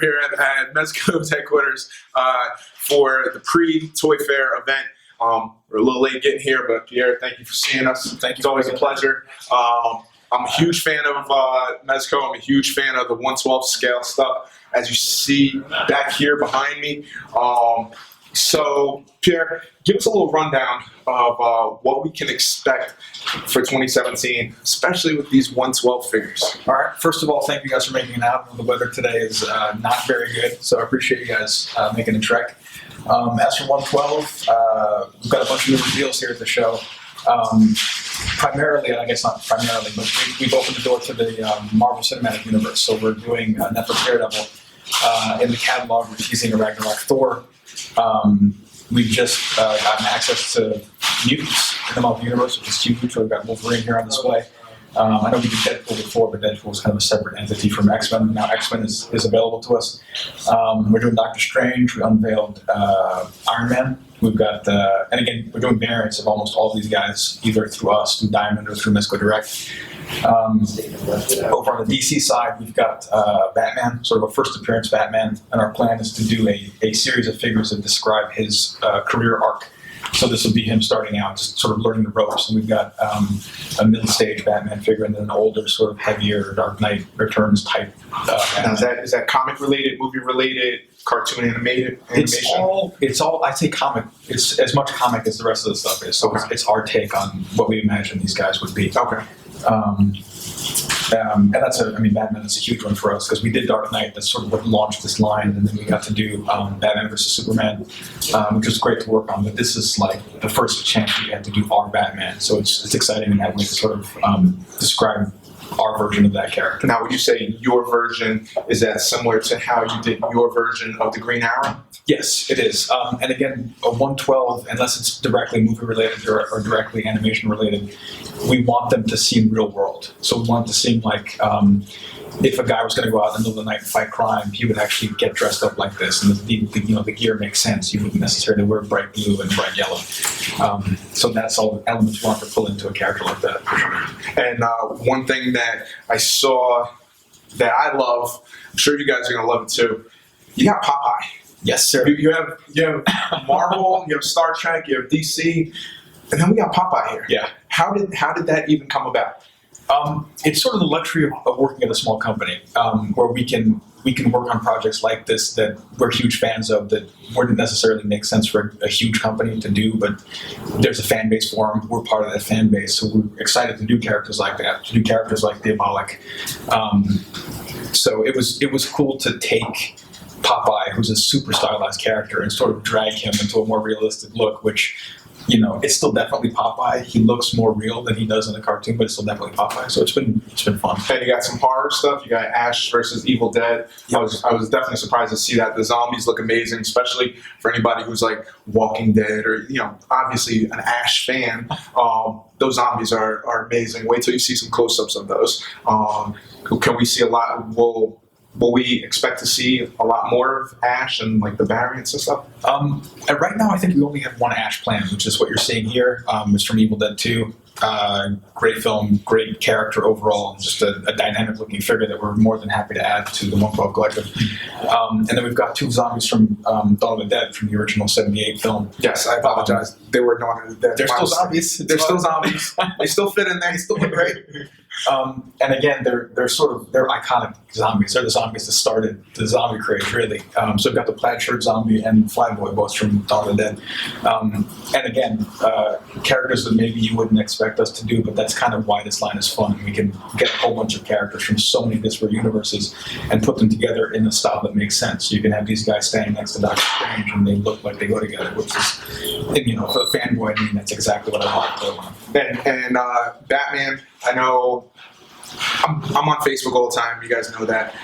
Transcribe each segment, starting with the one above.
here at Mezco's headquarters for the pre-Toy Fair event. We're a little late getting here, but Pierre, thank you for seeing us. Thank you. It's always a pleasure. I'm a huge fan of Mezco. I'm a huge fan of the 1/12 scale stuff, as you see back here behind me. So, Pierre, give us a little rundown of what we can expect for 2017, especially with these 1/12 figures. All right. First of all, thank you guys for making it out. The weather today is not very good, so I appreciate you guys making the trek. As for 1/12, we've got a bunch of new reveals here at the show. Primarily, I guess not primarily, but we've opened the door to the Marvel Cinematic Universe. So we're doing Netflix Daredevil. In the catalog, we're teasing a Ragnarok Thor. We've just gotten access to mutants in the Marvel Universe, which is huge. So we've got Wolverine here on display. I know we did Deadpool before, but Deadpool was kind of a separate entity from X-Men. Now X-Men is available to us. We're doing Doctor Strange. We unveiled Iron Man. We've got, and again, we're doing variants of almost all of these guys, either through us, through Diamond, or through Mezco Direct. Over on the DC side, we've got Batman, sort of a first appearance Batman, and our plan is to do a series of figures that describe his career arc. So this will be him starting out, just sort of learning the ropes. And we've got a middle stage Batman figure, and then an older, sort of heavier Dark Knight Returns type. Now, is that comic related, movie related, cartoon animation? It's all. I'd say comic. It's as much comic as the rest of the stuff is. So it's our take on what we imagine these guys would be. Okay. And Batman is a huge one for us because we did Dark Knight. That's sort of what launched this line, and then we got to do Batman vs Superman, which was great to work on. But this is like the first chance we had to do our Batman, so it's exciting in that way to sort of describe our version of that character. Now, would you say your version, is that similar to how you did your version of the Green Arrow? Yes, it is. And again, a 1/12, unless it's directly movie related or directly animation related, we want them to seem real world. So we want it to seem like if a guy was going to go out in the middle of the night and fight crime, he would actually get dressed up like this, and the gear makes sense. You wouldn't necessarily wear bright blue and bright yellow. So that's all the elements we want to pull into a character like that. And one thing that I saw that I love, I'm sure you guys are going to love it too. You got Popeye. Yes, sir. You have Marvel, you have Star Trek, you have DC, and then we got Popeye here. Yeah. How did that even come about? It's sort of the luxury of working at a small company where we can work on projects like this that we're huge fans of, that wouldn't necessarily make sense for a huge company to do, but there's a fan base for them. We're part of that fan base, so we're excited to do characters like that, to do characters like Diabolic. So it was cool to take Popeye, who's a super stylized character, and sort of drag him into a more realistic look, which, it's still definitely Popeye. He looks more real than he does in the cartoon, but it's still definitely Popeye. So it's been fun. And you got some horror stuff. You got Ash versus Evil Dead. Yep. I was definitely surprised to see that. The zombies look amazing, especially for anybody who's like Walking Dead or obviously an Ash fan. Those zombies are amazing. Wait till you see some close-ups of those. Can we see a lot? Will we expect to see a lot more of Ash and like the variants and stuff? And right now, I think we only have one Ash planned, which is what you're seeing here. It's from Evil Dead 2. Great film, great character overall, just a dynamic looking figure that we're more than happy to add to the 1/12 collective. And then we've got two zombies from Dawn of the Dead, from the original 78 film. Yes, I apologize. They were Dawn of the Dead. They're still zombies. They're still zombies. They still fit in there. They still look great. And again, they're iconic zombies. They're the zombies that started the zombie craze, really. So we've got the plaid shirt zombie and Flyboy, both from Dawn of the Dead. And again, characters that maybe you wouldn't expect us to do, but that's kind of why this line is fun. We can get a whole bunch of characters from so many disparate universes and put them together in a style that makes sense. So you can have these guys standing next to Doctor Strange and they look like they go together, which is, for the fanboy, that's exactly what I want. And Batman, I know I'm on Facebook all the time. You guys know that.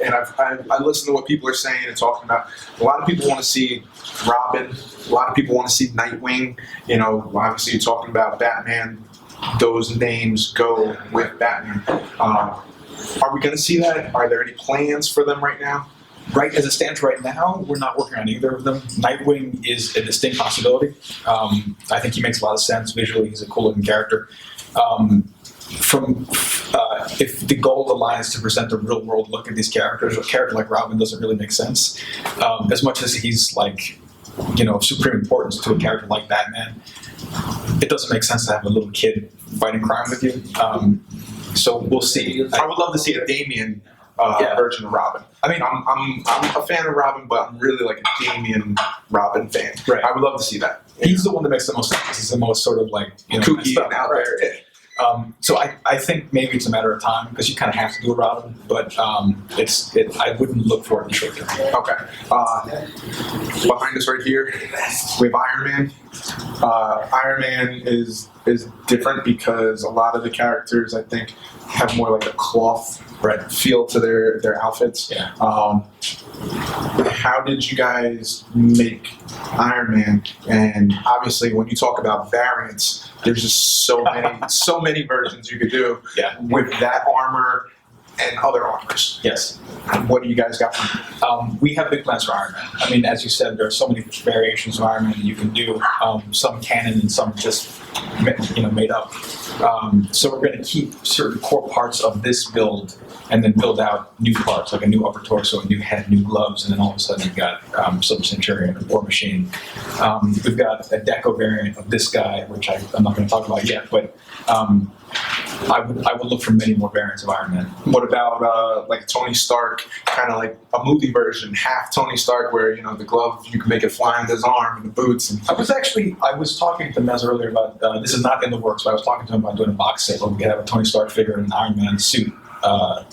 And I listen to what people are saying and talking about. A lot of people want to see Robin. A lot of people want to see Nightwing. Obviously you're talking about Batman. Those names go with Batman. Are we going to see that? Are there any plans for them right now? Right as it stands right now, we're not working on either of them. Nightwing is a distinct possibility. I think he makes a lot of sense visually. He's a cool looking character. from if the goal of the line is to present a real world look at these characters, a character like Robin doesn't really make sense. As much as he's like, of supreme importance to a character like Batman, it doesn't make sense to have a little kid fighting crime with you. So we'll see. I would love to see a Damian version of Robin. I mean, I'm a fan of Robin, but I'm really like a Damian Robin fan. Right. I would love to see that. He's the one that makes the most sense. He's the most sort of like Kooky and out there. Yeah. So I think maybe it's a matter of time because you kind of have to do a Robin, but I wouldn't look for it in the short term. Okay. Behind us right here, we have Iron Man. Iron Man is different because a lot of the characters, I think, have more like a cloth feel to their outfits. Yeah. How did you guys make Iron Man? And obviously, when you talk about variants, there's just so many versions you could do with that armor and other armors. Yes. What do you guys got? We have big plans for Iron Man. I mean, as you said, there are so many variations of Iron Man that you can do. Some canon and some just made up. So we're going to keep certain core parts of this build and then build out new parts, like a new upper torso, a new head, new gloves, and then all of a sudden you've got Silver Centurion, War Machine. We've got a deco variant of this guy, which I'm not going to talk about yet, but I would look for many more variants of Iron Man. What about like Tony Stark, kind of like a movie version, half Tony Stark, where the glove you can make it fly into his arm and the boots? And I was talking to Mez earlier about this is not in the works, but I was talking to him about doing a box set where we could have a Tony Stark figure in an Iron Man suit. I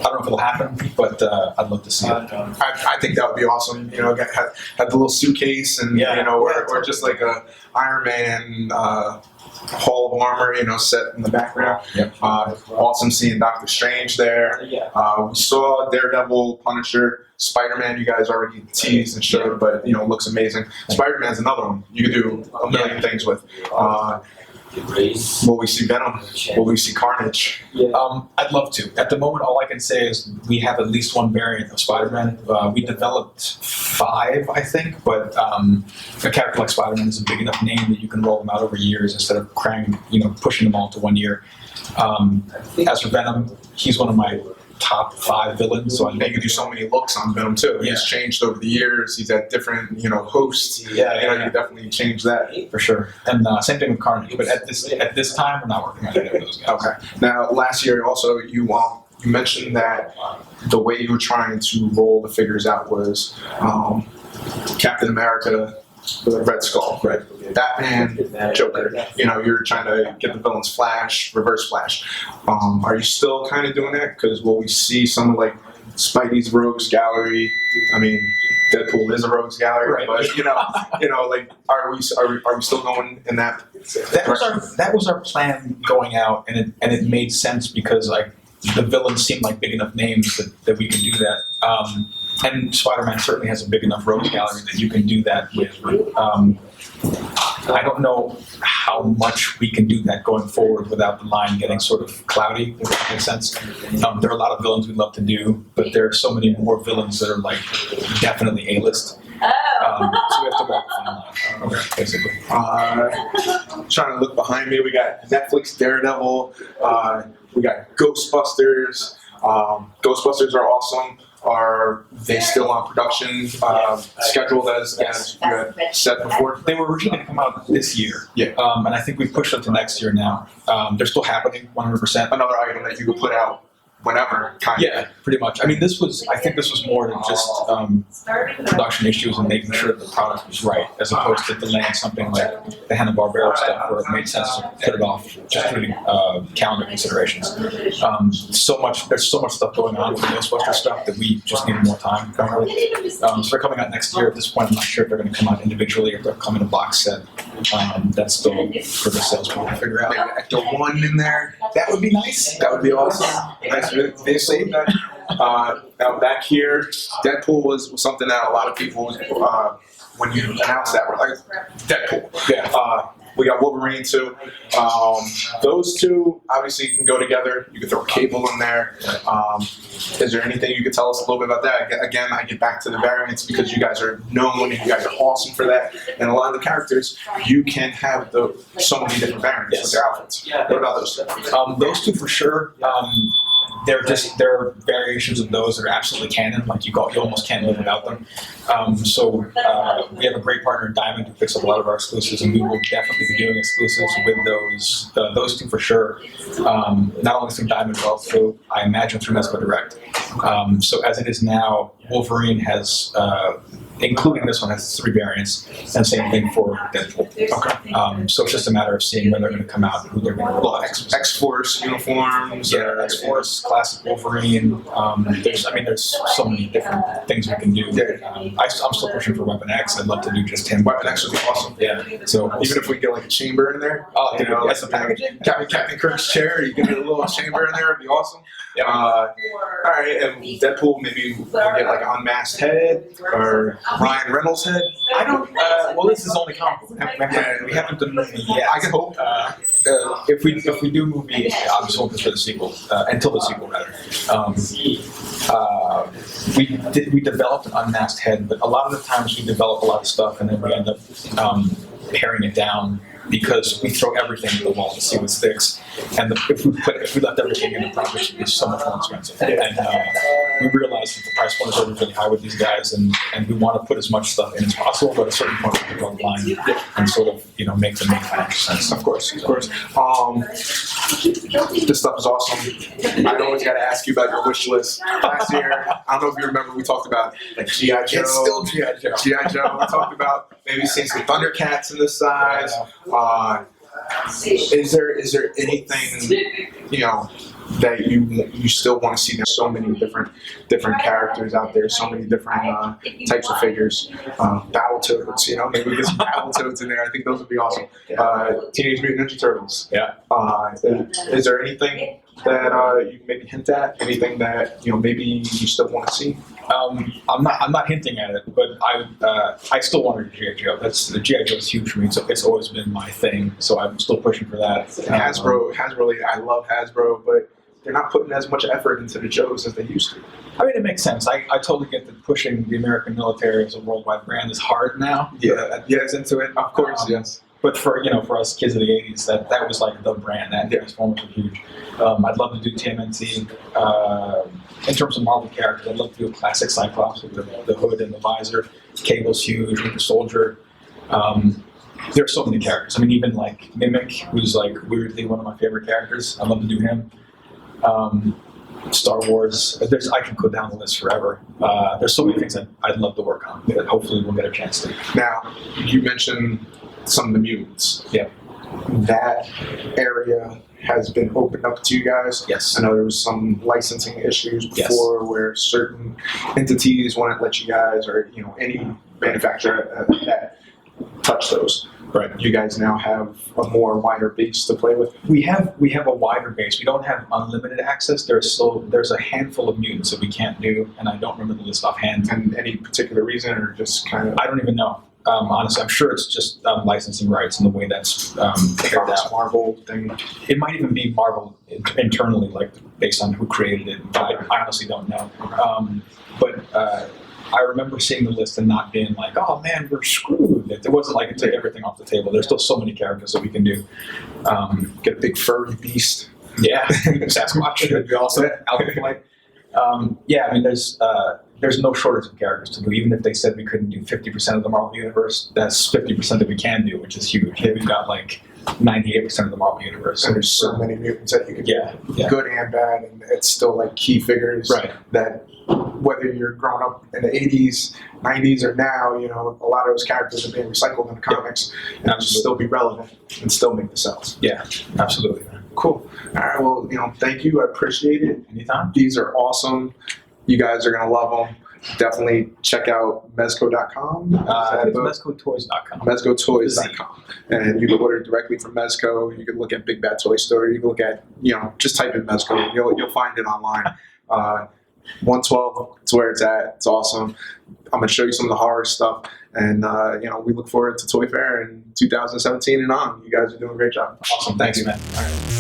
don't know if it'll happen, but I'd love to see it. I think that would be awesome. Had the little suitcase and or just like a Iron Man Hall of Armor, set in the background. Yep. Awesome seeing Doctor Strange there. We saw Daredevil, Punisher, Spider-Man. You guys already teased and showed, but looks amazing. Spider-Man's another one you could do a million things with. Will we see Venom? Will we see Carnage? I'd love to. At the moment, all I can say is we have at least one variant of Spider-Man. We developed 5, I think, but a character like Spider-Man is a big enough name that you can roll them out over years instead of pushing them all to 1 year. As for Venom, he's one of my top 5 villains. So you can do so many looks on Venom too. He's changed over the years. He's had different, hosts. You definitely change that for sure. And same thing with Carnage. But at this time, we're not working on any of those guys. Okay. Now, last year also you mentioned that the way you were trying to roll the figures out was Captain America, Red Skull, Batman, Joker. You're trying to get the villains Flash, Reverse Flash. Are you still kind of doing that? Because will we see some of like Spidey's Rogues Gallery? I mean, Deadpool is a Rogues Gallery, but like, are we still going in that? That was our plan going out, and it made sense because like the villains seemed like big enough names that we could do that. And Spider-Man certainly has a big enough rogues gallery that you can do that with. I don't know how much we can do that going forward without the line getting sort of cloudy, if that makes sense. There are a lot of villains we'd love to do, but there are so many more villains that are like definitely A-list. So we have to walk the fine line, basically. Trying to look behind me, we got Netflix Daredevil, we got Ghostbusters. Ghostbusters are awesome. Are they still on production scheduled as you had said before? They were originally going to come out this year. Yeah. And I think we've pushed them to next year now. They're still happening 100%. Another item that you could put out whenever, kind of. Yeah, pretty much. I mean, I think this was more than just production issues and making sure that the product was right, as opposed to delaying something like the Hanna-Barbera stuff where it made sense to put it off just due to calendar considerations. There's so much stuff going on with the Ghostbusters stuff that we just need more time. So they're coming out next year. At this point, I'm not sure if they're going to come out individually or if they'll come in a box set. That's still for the salespeople to figure out. Maybe Ecto 1 in there. That would be nice. That would be awesome. Nice. They saved that. Now back here, Deadpool was something that a lot of people, when you announced that, were like, Deadpool. Yeah. We got Wolverine too. Those two obviously can go together. You can throw Cable in there. Is there anything you could tell us a little bit about that? Again, I get back to the variants because you guys are known and you guys are awesome for that. And a lot of the characters, you can have so many different variants with their outfits. What about those two? Those two for sure. They're variations of those that are absolutely canon. Like you almost can't live without them. We have a great partner, Diamond, who picks up a lot of our exclusives, and we will definitely be doing exclusives with those two for sure. Not only through Diamond, but also, I imagine, through Mezco Direct. So as it is now, Wolverine has, including this one, has 3 variants, and same thing for Deadpool. Okay. So it's just a matter of seeing when they're going to come out and who they're going to release. X-Force uniforms. Yeah, X-Force, classic Wolverine. There's so many different things we can do. I'm still pushing for Weapon X. I'd love to do just him. Weapon X would be awesome. Yeah. So even if we get like a chamber in there, that's the packaging. Captain Kirk's chair, you get a little chamber in there, it'd be awesome. Yeah. All right, and Deadpool, maybe we'll get like an unmasked head or Ryan Reynolds head. I don't. Well, this is only comic book. We haven't done movie yet. I can hope. If we do movie, I'm just hoping for the sequel. Until the sequel, rather. We developed an unmasked head, but a lot of the times we develop a lot of stuff and then we end up paring it down because we throw everything at the wall to see what sticks. And if we left everything in the project, it'd be so much more expensive. And we realized that the price point is already really high with these guys, and we want to put as much stuff in as possible, but at a certain point we can draw the line and sort of make them make financial sense. Of course. This stuff is awesome. I always got to ask you about your wish list. Last year, I don't know if you remember, we talked about like G.I. Joe. It's still G.I. Joe. G.I. Joe. We talked about maybe seeing some Thundercats in this size. Is there anything that you still want to see? There's so many different characters out there, so many different types of figures. Battletoads, maybe we get some Battletoads in there. I think those would be awesome. Teenage Mutant Ninja Turtles. Yeah. Is there anything that you can maybe hint at? Anything that maybe you still want to see? I'm not hinting at it, but I still want a G.I. Joe. The G.I. Joe is huge for me, so it's always been my thing. So I'm still pushing for that. Hasbro, I love Hasbro, but they're not putting as much effort into the Joes as they used to. I mean, it makes sense. I totally get that pushing the American military as a worldwide brand is hard now. Yeah, gets into it. Of course, yes. But for us kids of the '80s, that was like the brand. That Transformers was huge. I'd love to do TMNT. In terms of Marvel characters, I'd love to do a classic Cyclops with the hood and the visor. Cable's huge, Winter Soldier. There's so many characters. I mean, even like Mimic, who's like weirdly one of my favorite characters. I'd love to do him. Star Wars. I can go down the list forever. There's so many things that I'd love to work on that hopefully we'll get a chance to. Now, you mentioned some of the mutants. Yeah. That area has been opened up to you guys. Yes. I know there was some licensing issues before where certain entities wouldn't let you guys, or any manufacturer that touch those. Right. You guys now have a more wider base to play with. We have a wider base. We don't have unlimited access. There's a handful of mutants that we can't do, and I don't remember the list offhand. And any particular reason, or just kind of? I don't even know. Honestly, I'm sure it's just licensing rights and the way that's paired out. Marvel thing. It might even be Marvel internally, like based on who created it. But I honestly don't know. I remember seeing the list and not being like, "Oh man, we're screwed." It wasn't like it took everything off the table. There's still so many characters that we can do. Get a big furry beast. Yeah, Sasquatch would be also out of play. I mean, there's no shortage of characters to do. Even if they said we couldn't do 50% of the Marvel Universe, that's 50% that we can do, which is huge. We've got like 98% of the Marvel Universe. And there's so many mutants that you can do, good and bad, and it's still like key figures that whether you're growing up in the 80s, 90s, or now, a lot of those characters are being recycled in the comics and still be relevant and still make the sales. Yeah, absolutely. Cool. All right, well, thank you. I appreciate it. Anytime. These are awesome. You guys are going to love them. Definitely check out Mezco.com. It's MezcoToyz.com. MezcoToyz.com. And you can order directly from Mezco. You can look at Big Bad Toy Store. You can look at, just type in Mezco. You'll find it online. 112, it's where it's at. It's awesome. I'm gonna show you some of the horror stuff, and we look forward to Toy Fair in 2017 and on. You guys are doing a great job. Awesome. Thanks, man. All right.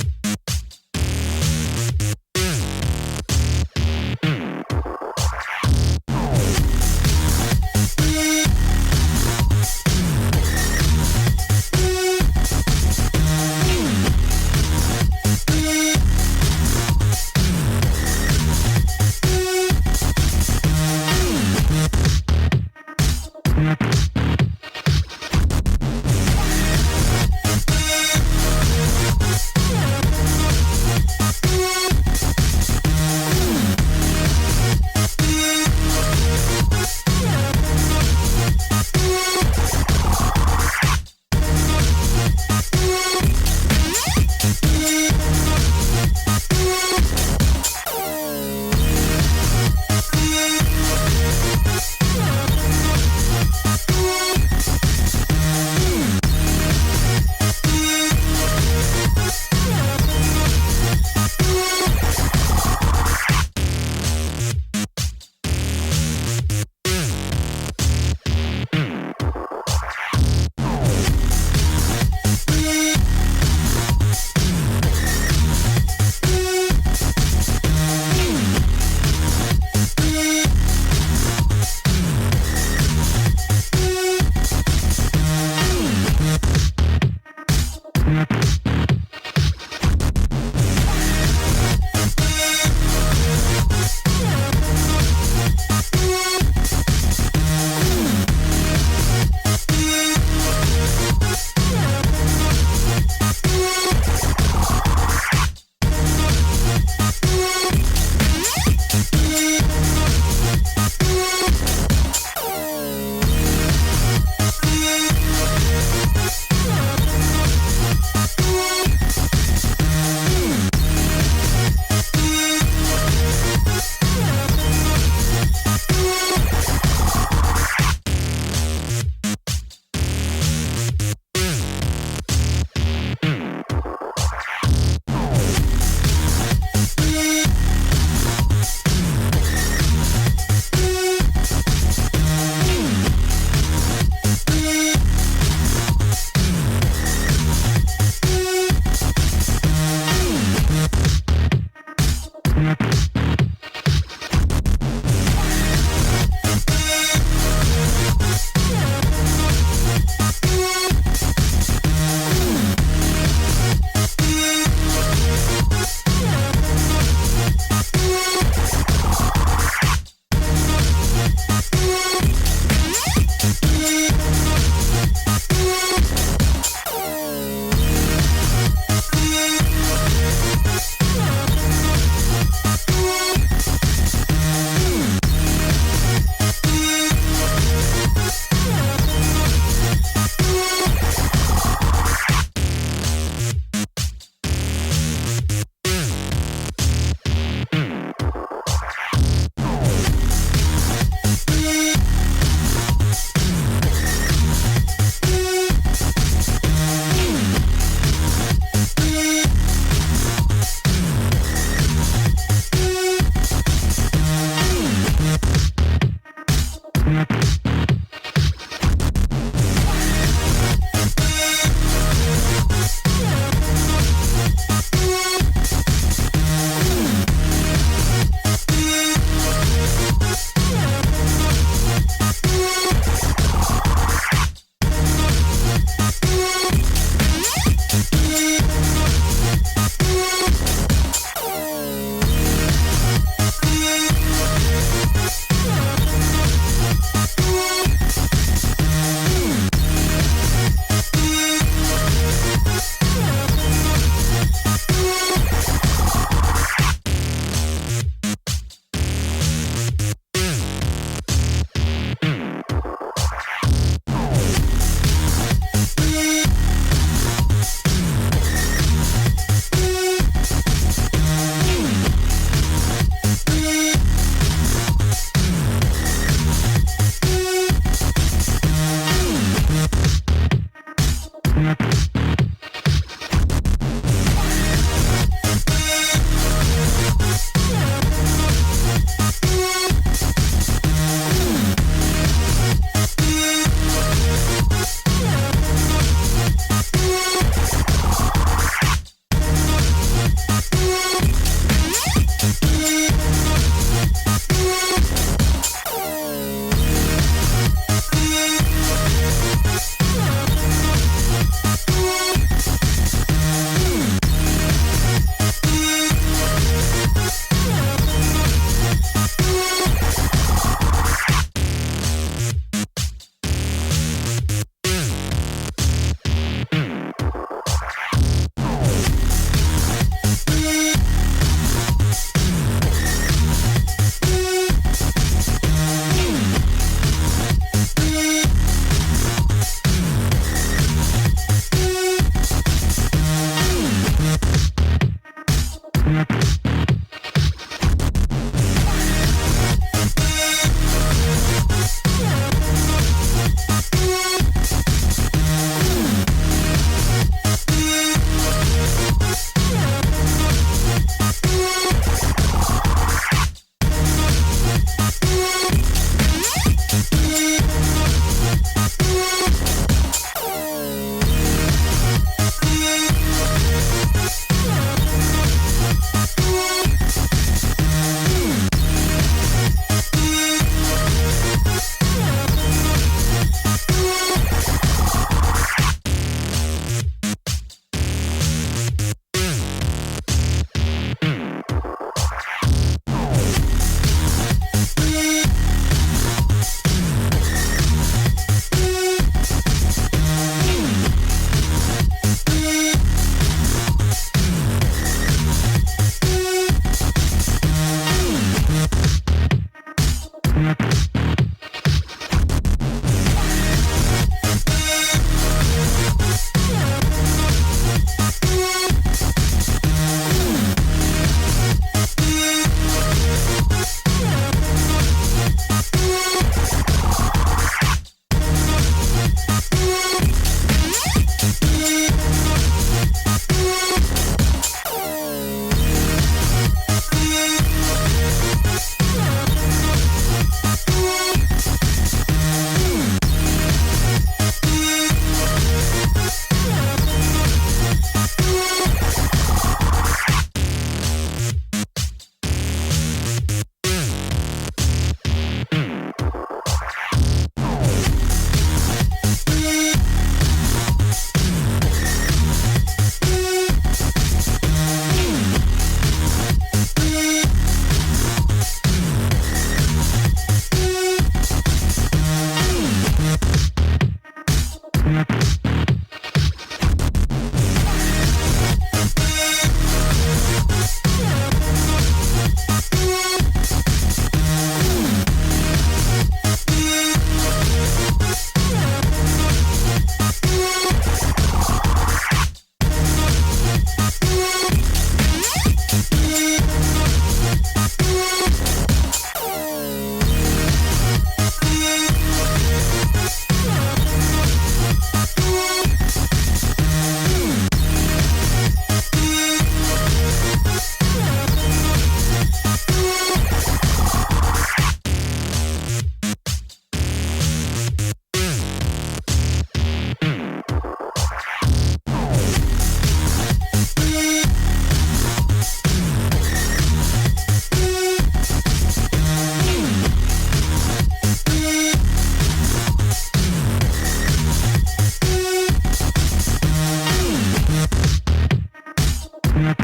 Thank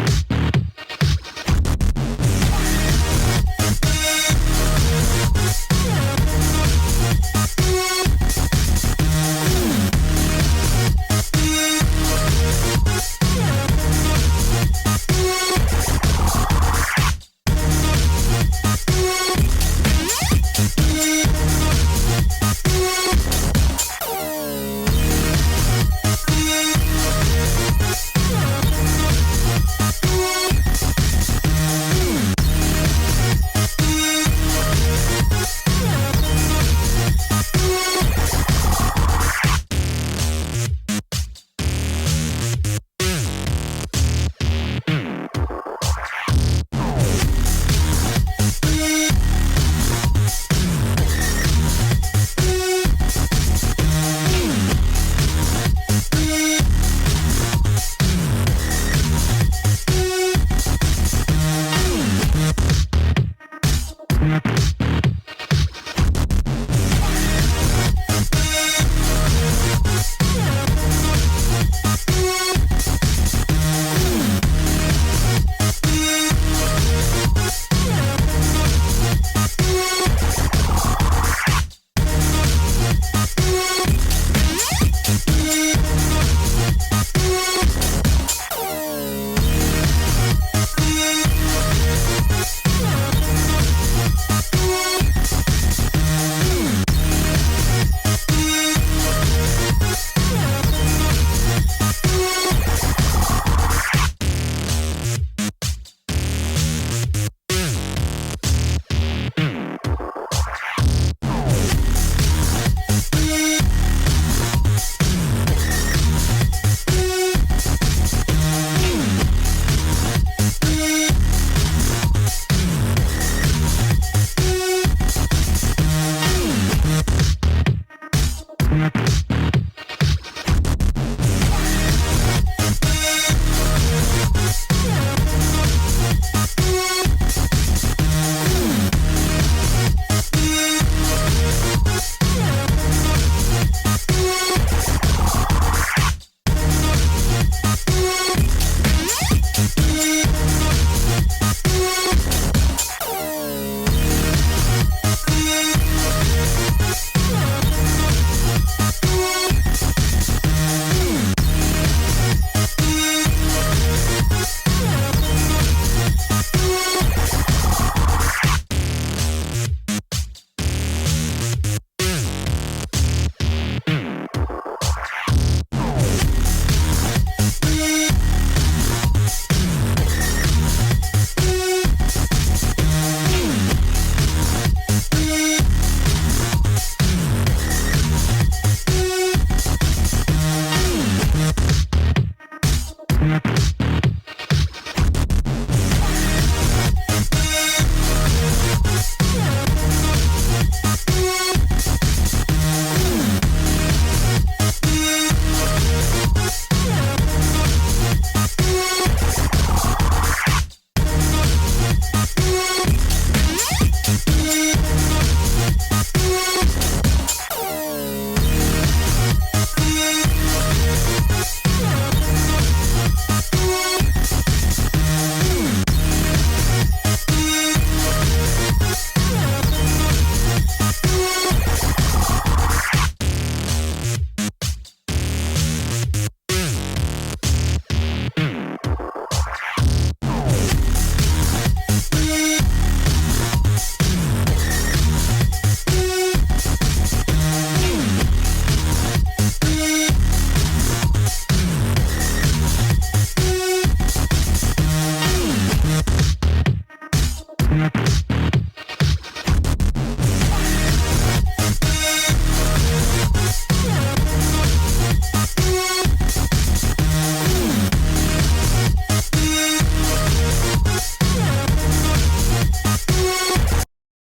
you.